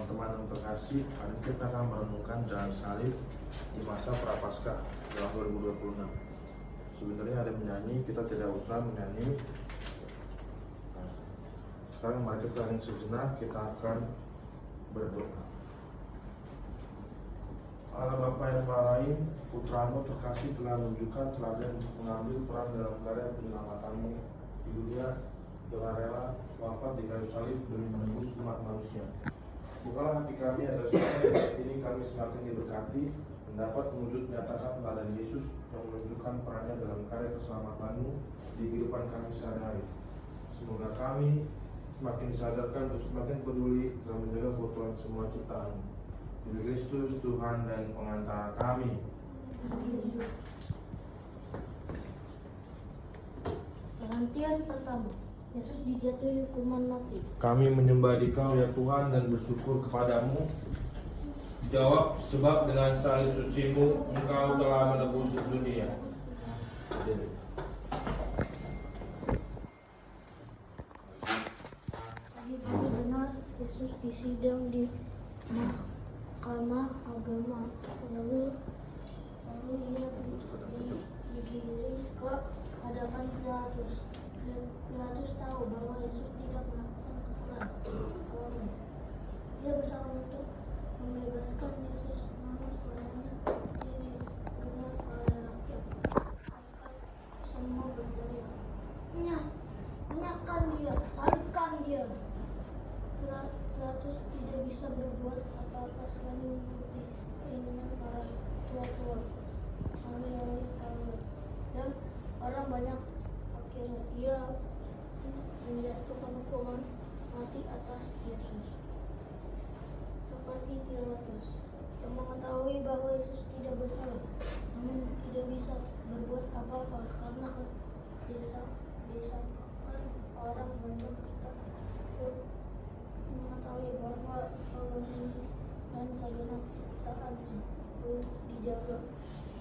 Teman-teman yang terkasih, hari ini kita akan merenungkan jalan salib di masa Prapaskah tahun 2026. Sebenarnya ada menyanyi, kita tidak usah menyanyi. Nah, sekarang mari kita hening sejenak, kita akan berdoa. Allah Bapa yang Maha Lain, Putramu terkasih telah menunjukkan teladan untuk mengambil peran dalam karya penyelamatanmu di dunia dengan rela wafat di kayu salib demi menembus umat manusia. Bukalah hati kami agar saat ini kami semakin diberkati, mendapat wujud nyatakan teladan Yesus yang menunjukkan perannya dalam karya keselamatanmu di kehidupan kami sehari-hari. Semoga kami semakin disadarkan untuk semakin peduli dalam menjaga keutuhan semua ciptaan. Demi Kristus Tuhan dan pengantara kami. Penantian pertama, Yesus dijatuhi hukuman mati. Kami menyembah Dikau ya Tuhan dan bersyukur kepadamu. Dijawab, sebab dengan salib sucimu Engkau telah menebus dunia. Pagi-pagi benar Yesus disidang di Mahkamah Agama. Lalu ia digiring ke hadapan Pilatus. Pilatus tahu bahwa Yesus tidak melakukan kesalahan. Ia berusaha untuk membebaskan Yesus, namun suaranya didengar oleh rakyat. Mereka semua berteriak, "Enyahkan dia, salibkan dia!" Pilatus tidak bisa berbuat apa-apa selain mengikuti keinginan para tua-tua, ahli-ahli Taurat, dan orang banyak. Akhirnya ia menjatuhkan hukuman mati atas Yesus. Seperti Pilatus yang mengetahui bahwa Yesus tidak bersalah, namun tidak bisa berbuat apa-apa karena desakan orang banyak. Kita pun mengetahui bahwa alam ini dan segenap ciptaannya perlu dijaga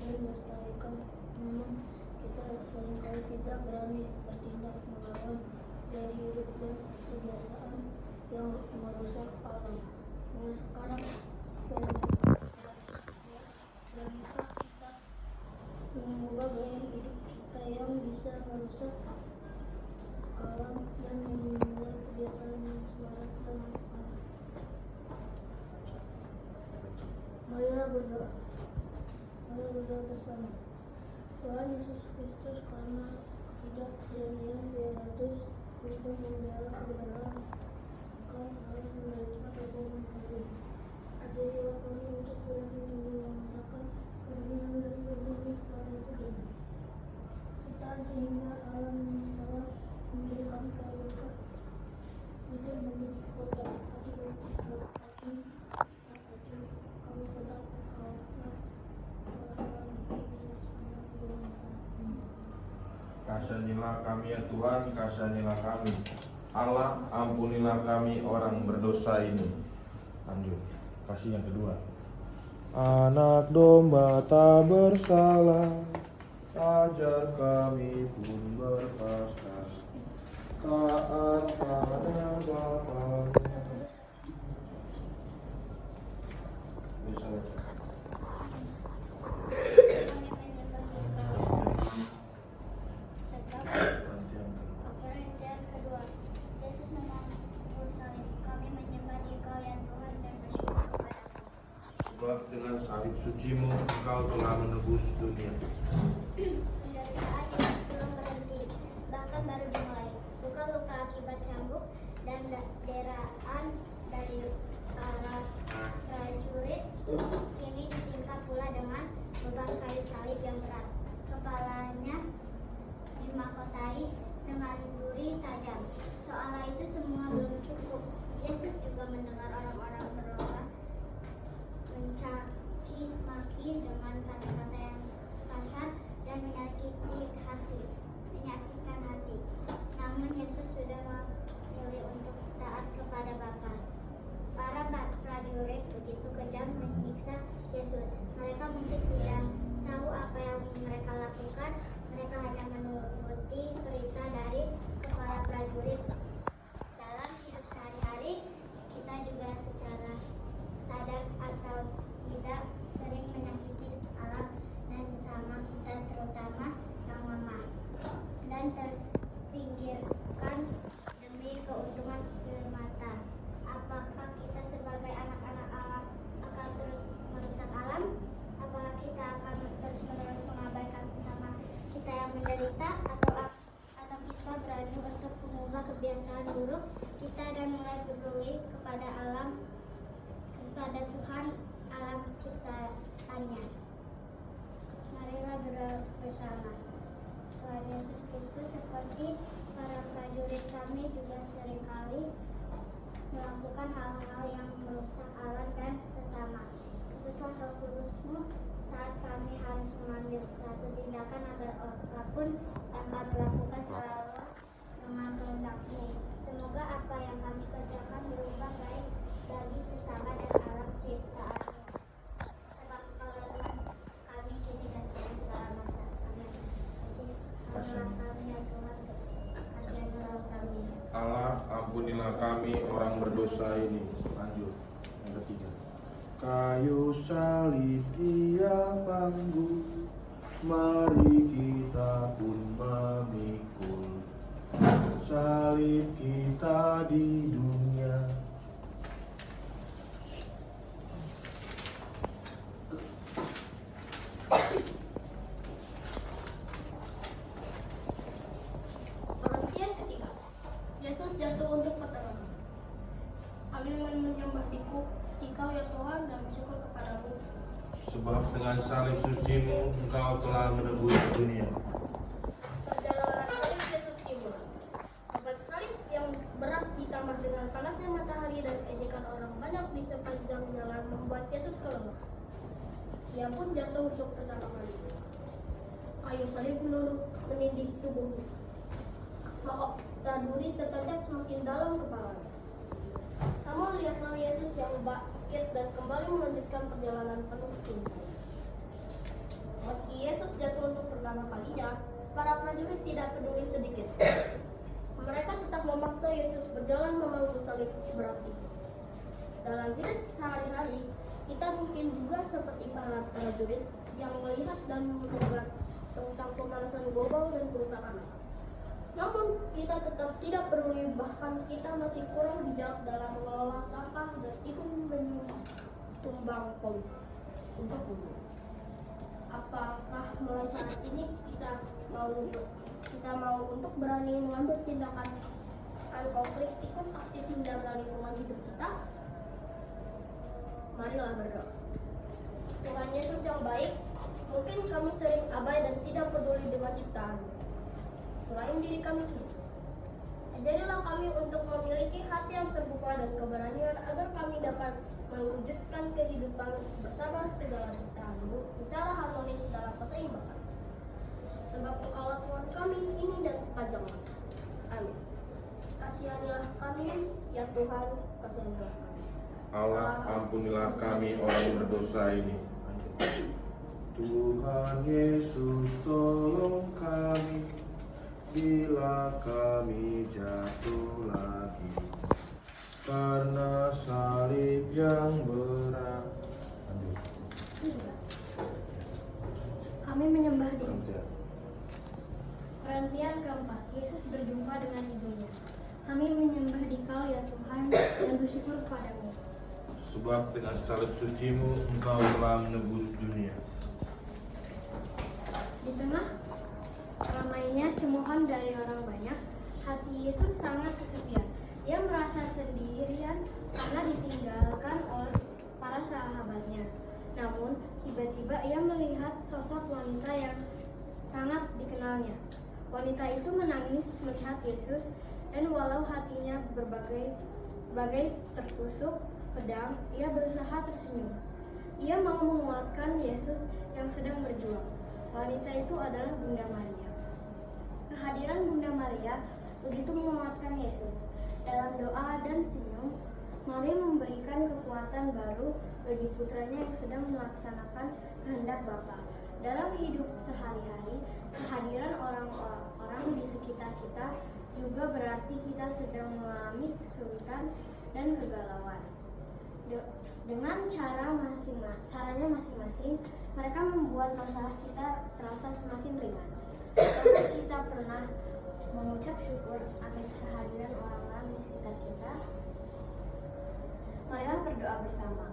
dan dilestarikan, namun kita seringkali tidak berani bertindak melawan gaya hidup dan kebiasaan yang merusak alam. Mulai sekarang, beranikah kita mengubah gaya hidup kita yang bisa merusak alam dan memulai kebiasaan yang selaras dengan alam. Marilah berdoa. Mari berdoa bersama. Tuhan Yesus Kristus, karena ketidakberanian Pilatus untuk membela kebenaran, Engkau harus menderita hukuman salib. Ajarilah kami untuk berani menyuarakan kebenaran dan berdiri pada segala ciptaan, sehingga alam yang telah memberi kami keberkahan tidak menjadi kota akibat sikap kami tak acuh. Kami sedang Engkau Kasihanilah kami ya Tuhan, kasihanilah kami. Allah, ampunilah kami orang berdosa ini. Lanjut, kasih yang kedua. Anak domba tak bersalah, ajar kami pun berpasrah, taat pada Bapa. Bisa. Sebab dengan salib sucimu Engkau telah menebus dunia. Penderitaan yang belum berhenti, bahkan baru dimulai. Luka-luka akibat cambuk dan deraan dari para prajurit kini ditimpa pula dengan beban kayu salib yang berat. Kepalanya dimahkotai dengan duri tajam. Seolah itu semua belum cukup, Yesus juga mendengar orang-orang berdoa, mencaci maki dengan kata-kata yang kasar dan menyakitkan hati. Namun Yesus sudah memilih untuk taat kepada Bapa. Para prajurit begitu kejam menyiksa Yesus. Mereka mungkin tidak tahu apa yang mereka lakukan. Mereka hanya menuruti perintah dari kepala prajurit. Dalam hidup sehari-hari, kita juga secara kepada Tuhan alam ciptaannya. Marilah berdoa bersama. Tuhan Yesus Kristus, seperti para prajurit kami juga seringkali melakukan hal-hal yang merusak alam dan sesama. Utuslah Roh Kudus-Mu saat kami harus mengambil suatu tindakan agar apapun yang kami lakukan selalu dengan kehendak-Mu. Semoga apa yang kami kerjakan berubah baik bagi sesama dan alam ciptaan. Sebab Engkaulah Tuhan kami kini dan sampai segala masa. Amin. Kasihanilah kami ya Tuhan, kasihanilah kami. Allah, ampunilah kami orang berdosa ini. Lanjut. Yang ketiga. Kayu salib Dia panggung, mari kita pun memikul salib kita di dunia. Pengertian ketiga, Yesus jatuh untuk pertolongan. Kami menyembah Dikau ya Tuhan dan bersyukur kepadamu. Sebab dengan salib suci-Mu Engkau telah menebus dunia. Perjalanan salib Yesus Timur. Beban salib yang berat ditambah dengan panasnya matahari dan ejekan orang banyak di sepanjang jalan membuat Yesus kelemah. Ia pun jatuh untuk pertama kali. Kayu salib menindih tubuhnya. Mahkota duri tertancap semakin dalam kepalanya. Namun lihatlah Yesus yang bangkit dan kembali melanjutkan perjalanan penuh cinta. Meski Yesus jatuh untuk pertama kalinya, para prajurit tidak peduli sedikit. Mereka tetap memaksa Yesus berjalan memangku salib berat itu. Dalam hidup sehari-hari, kita mungkin juga seperti para prajurit yang melihat dan mendengar tentang pemanasan global dan kerusakan. Namun kita tetap tidak peduli, bahkan kita masih kurang bijak dalam mengelola sampah dan ikut menyumbang polusi untuk bumi. Apakah mulai saat ini kita mau untuk berani mengambil tindakan konkret ikut aktif menjaga lingkungan hidup kita? Marilah berdoa. Tuhan Yesus yang baik, mungkin kami sering abai dan tidak peduli dengan ciptaan selain diri kami sendiri. Ajarilah kami untuk memiliki hati yang terbuka dan keberanian agar kami dapat mewujudkan kehidupan bersama segala ciptaan-Mu secara harmonis dalam keseimbangan. Sebab Engkaulah Tuhan kami ini dan sepanjang masa. Amin. Kasihanilah kami ya Tuhan, kasihanilah kami. Allah, ampunilah kami orang berdosa ini. Tuhan Yesus, tolong kami bila kami jatuh lagi karena salib yang berat. Kami menyembah Dia. Perhentian keempat, Yesus berjumpa dengan ibunya. Kami menyembah Dikau ya Tuhan dan bersyukur kepadamu. Sebab dengan salib suci-Mu Engkau telah menebus dunia. Di tengah ramainya cemoohan dari orang banyak, hati Yesus sangat kesepian. Ia merasa sendirian karena ditinggalkan oleh para sahabatnya. Namun, tiba-tiba ia melihat sosok wanita yang sangat dikenalnya. Wanita itu menangis melihat Yesus, dan walau hatinya bagai tertusuk pedang, ia berusaha tersenyum. Ia mau menguatkan Yesus yang sedang berjuang. Wanita itu adalah Bunda Maria. Kehadiran Bunda Maria begitu menguatkan Yesus. Dalam doa dan senyum, Maria memberikan kekuatan baru bagi putranya yang sedang melaksanakan kehendak Bapa. Dalam hidup sehari-hari, kehadiran orang-orang di sekitar kita juga berarti kita sedang mengalami kesulitan dan kegalauan. Dengan caranya masing-masing, mereka membuat masalah kita terasa semakin ringan. Apakah kita pernah mengucap syukur atas kehadiran orang-orang di sekitar kita? Marilah berdoa bersama.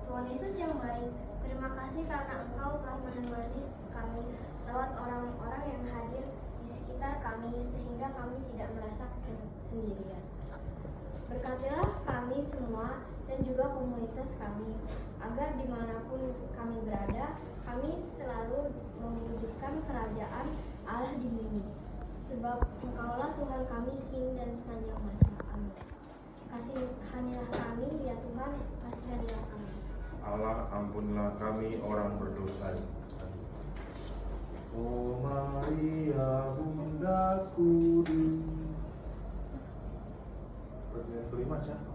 Tuhan Yesus yang baik, terima kasih karena Engkau telah menemani kami lewat orang-orang yang hadir di sekitar kami sehingga kami tidak merasa sendirian. Berkatilah kami semua dan dan juga komunitas kami, agar dimanapun kami berada, kami selalu mewujudkan kerajaan Allah di bumi. Sebab Engkaulah Tuhan kami kini dan sepanjang masa. Amin. Kasihanilah kami, ya Tuhan, kasihanilah kami. Allah, ampunilah kami orang berdosa. Oh Maria, Bunda Kudus. Pertanyaan kelima siapa?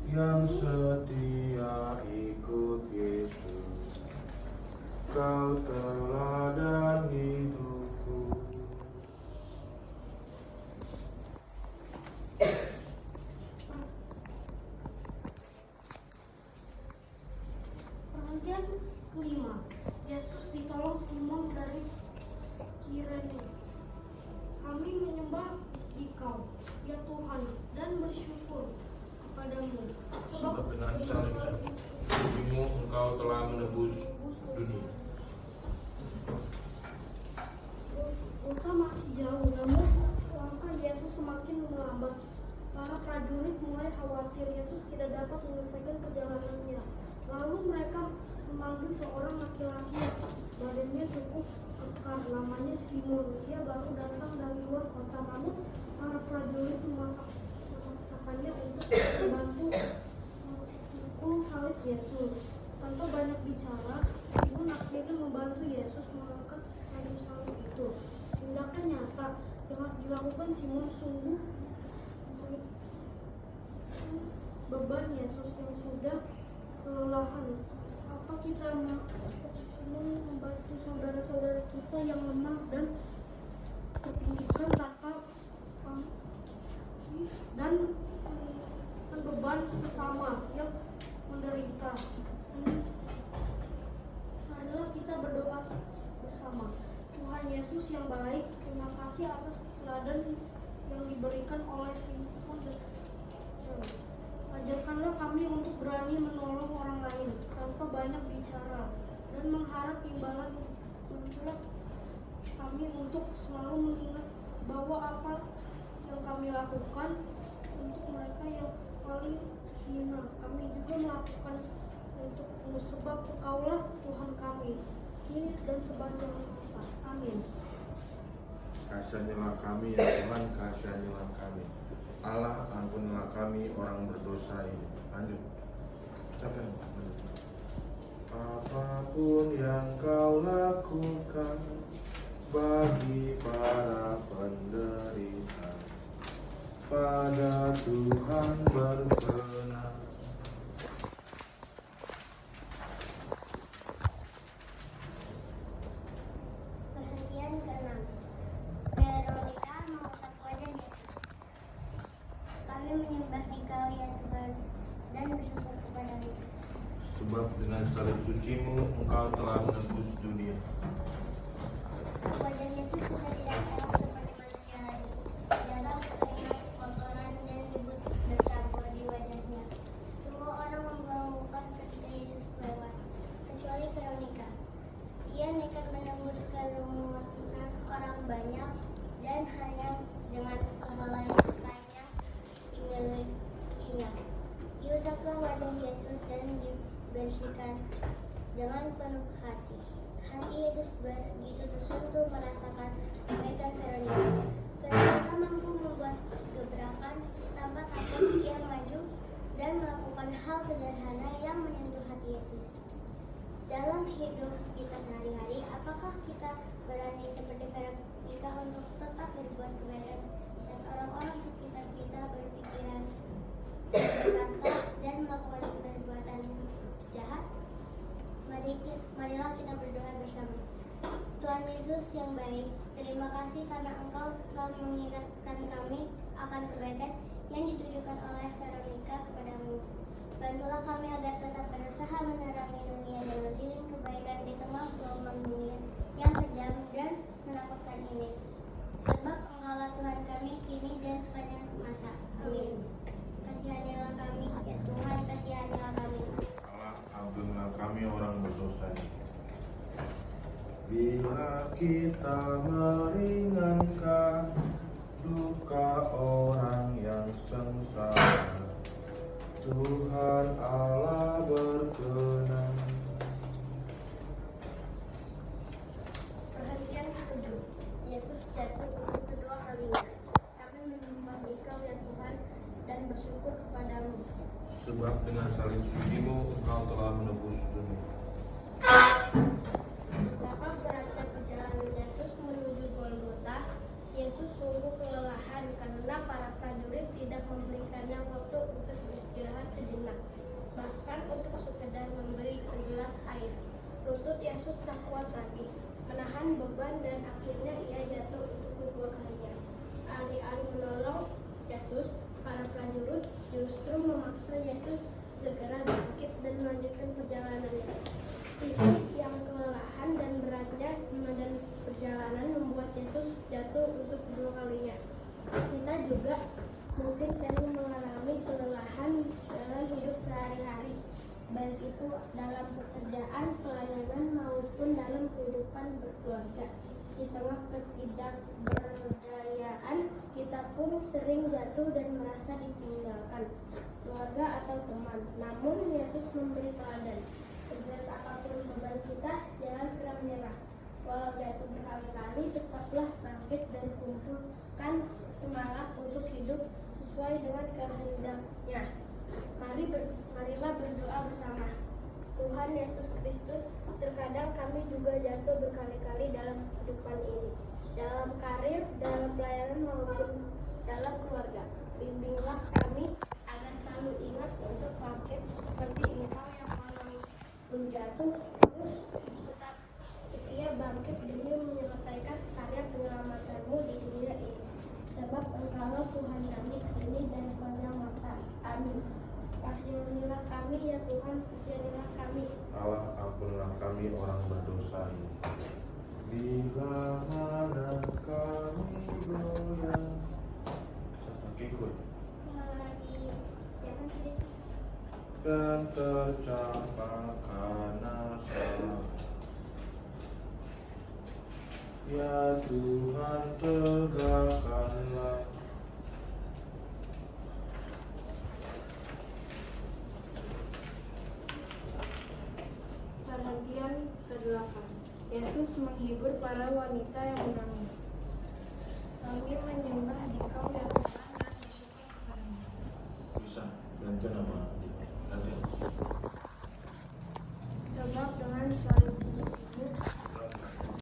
Yang setia ikut Yesus, Kau teladan hidupku. Perhentian kelima, Yesus ditolong Simon dari Kirene. Kami menyembah Dikau, ya Tuhan, dan bersyukur kepadamu. Sebab dengan salib-Mu Engkau telah menebus dunia. Kota masih jauh, namun langkah Yesus semakin melambat. Para prajurit mulai khawatir Yesus tidak dapat menyelesaikan perjalanannya. Lalu mereka memanggil seorang laki-laki, badannya cukup kekar, namanya Simon. Dia baru datang dari luar kota, namun para prajurit memaksakannya untuk membantu memikul salib Yesus. Tanpa banyak bicara, Simon akhirnya membantu Yesus mengangkat kayu salib itu. Tindakan nyata yang dilakukan Simon sungguh beban Yesus yang sudah kelelahan. Apa kita membantu saudara-saudara kita yang lemah dan terpinggirkan tanpa dan beban sesama yang menderita? Marilah kita berdoa bersama. Tuhan Yesus yang baik, terima kasih atas teladan yang diberikan oleh Simon. Ajarkanlah kami untuk berani menolong orang lain tanpa banyak bicara dan mengharap imbalan. Bantulah kami untuk selalu mengingat bahwa apa yang kami lakukan untuk mereka yang paling hina, kami juga melakukan untukmu, sebab Engkaulah Tuhan kami kini dan sepanjang masa. Amin. Kasihanilah kami ya Tuhan, kasihanilah kami. Allah, ampunilah kami orang berdosa ini. Lanjut. Siapa yang lanjut? Apapun yang kau lakukan bagi para penderita, pada Tuhan berkenan. Perhentian ke-6, Veronica mengusap wajah Yesus. Kami menyembah Dikau, ya Tuhan, dan bersyukur kepadamu. Sebab dengan salib suci-Mu Engkau telah menebus dunia. Wajah Yesus sudah tidak elok seperti manusia lagi. Darah, keringat, kotoran, dan debu bercampur di wajahnya. Semua orang membuang muka ketika Yesus lewat, kecuali Veronica. Ia nekat menembus kerumunan orang banyak dan hanya dengan sehelai kainnya dimilikinya. Diusaplah wajah Yesus dan dibersihkan dengan penuh kasih. Hati Yesus begitu tersentuh merasakan kebaikan Veronica. Veronica mampu membuat gebrakan tanpa takut. Ia maju dan melakukan hal sederhana yang menyentuh hati Yesus. Dalam hidup kita sehari-hari, apakah kita berani seperti Veronica untuk tetap berbuat kebaikan saat orang-orang sekitar kita berpikiran berkata dan melakukan perbuatan jahat? Marilah kita berdoa bersama. Tuhan Yesus yang baik, terima kasih karena Engkau telah mengingatkan kami akan kebaikan yang ditujukan oleh Veronica kepadamu. Bantulah kami agar tetap berusaha menerangi dunia dan menggiling kebaikan di tengah gelombang dunia yang kejam dan menakutkan ini. Sebab Engkaulah Tuhan kami kini dan sepanjang masa. Amin. Kasihanilah kami, ya Tuhan, kasihanilah kami. Allah, ampunilah kami orang berdosa ini. Bila kita meringankan duka orang yang Tuhan Allah berkenan. Perhatian ketujuh. Yesus jatuh untuk kedua kalinya. Kami menyembah Engkau ya Tuhan dan bersyukur kepadamu. Sebab dengan salib sucimu Engkau telah menebus dunia. Betapa beratnya perjalanan Yesus menuju Golgota. Yesus sungguh kelelahan karena para prajurit tidak memberikannya waktu untuk beristirahat sejenak, bahkan untuk sekedar memberi segelas air. Lutut Yesus tak kuat lagi menahan beban dan akhirnya ia jatuh untuk kedua kalinya. Alih-alih menolong Yesus, para prajurit justru memaksa Yesus segera bangkit dan melanjutkan perjalanannya. Fisik yang kelelahan dan beratnya dan perjalanan membuat Yesus jatuh untuk kedua kalinya. Kita juga mungkin sering mengalami kelelahan dalam hidup sehari-hari, baik itu dalam pekerjaan, pelayanan maupun dalam kehidupan berkeluarga. Di tengah ketidakberdayaan, kita pun sering jatuh dan merasa ditinggalkan keluarga atau teman. Namun Yesus memberi teladan. Seberat apapun beban kita, jangan pernah menyerah. Walau jatuh berkali-kali, tetaplah bangkit dan kumpulkan semangat untuk hidup sesuai dengan kehendaknya. Marilah berdoa bersama. Tuhan Yesus Kristus, terkadang kami juga jatuh berkali-kali dalam kehidupan ini, dalam karir, dalam pelayanan maupun dalam keluarga. Bimbinglah kami agar selalu ingat untuk bangkit seperti Engkau yang walaupun jatuh terus tetap setia bangkit demi menyelesaikan karya penyelamatanmu di dunia ini. Sebab Engkaulah Tuhan kami kini dan sepanjang masa. Amin. Kasihanilah kami ya Tuhan, kasihanilah kami. Allah, ampunilah kami orang berdosa ini. Bila mana kami goyah. Ikut. Jangan tulis. Dan tercampakkan asa. Ya Tuhan, tegakkanlah. Perhatian ke-8. Yesus menghibur para wanita yang menangis. Kami menyembah Engkau ya Tuhan dan bersyukur kepadamu. Bisa ganti nama dia. Ganti.